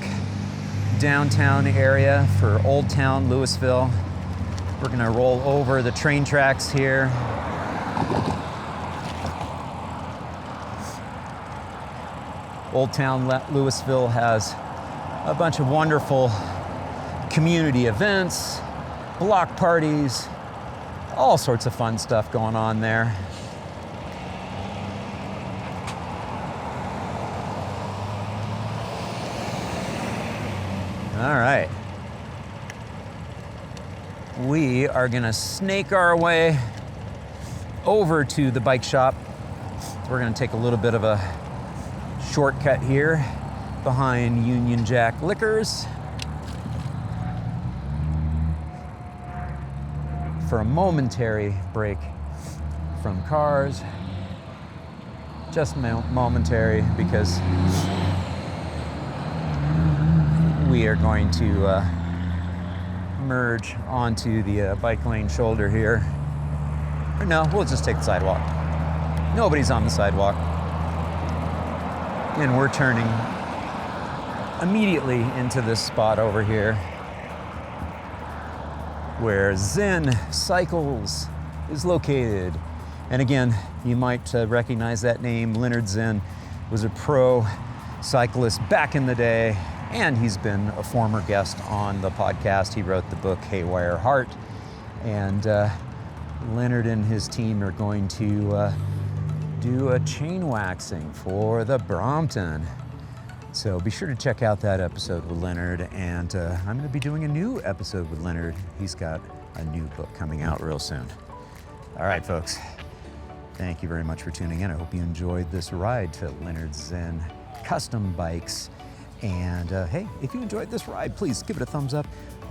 downtown area for Old Town Louisville. We're gonna roll over the train tracks here. Old Town Louisville has a bunch of wonderful community events, block parties, all sorts of fun stuff going on there. All right. We are gonna snake our way over to the bike shop. We're gonna take a little bit of a shortcut here behind Union Jack Liquors for a momentary break from cars. Just momentary, because we are going to merge onto the bike lane shoulder here. Or no, we'll just take the sidewalk. Nobody's on the sidewalk. And we're turning immediately into this spot over here where Zinn Cycles is located. And again, you might recognize that name. Leonard Zinn was a pro cyclist back in the day, and he's been a former guest on the podcast. He wrote the book Haywire Heart, and Leonard and his team are going to do a chain waxing for the Brompton. So be sure to check out that episode with Leonard, and I'm going to be doing a new episode with Leonard. He's got a new book coming out real soon. All right, folks. Thank you very much for tuning in. I hope you enjoyed this ride to Leonard Zinn Custom Bikes. And hey, if you enjoyed this ride, please give it a thumbs up,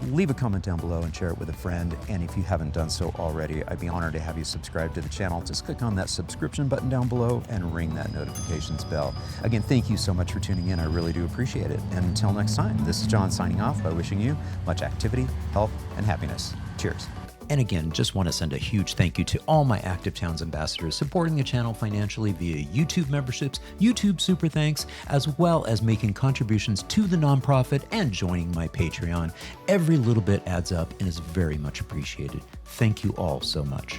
leave a comment down below, and share it with a friend. And if you haven't done so already, I'd be honored to have you subscribe to the channel. Just click on that subscription button down below and ring that notifications bell. Again, thank you so much for tuning in. I really do appreciate it. And until next time, this is John signing off by wishing you much activity, health, and happiness. Cheers. And again, just want to send a huge thank you to all my Active Towns ambassadors supporting the channel financially via YouTube memberships, YouTube super thanks, as well as making contributions to the nonprofit and joining my Patreon. Every little bit adds up and is very much appreciated. Thank you all so much.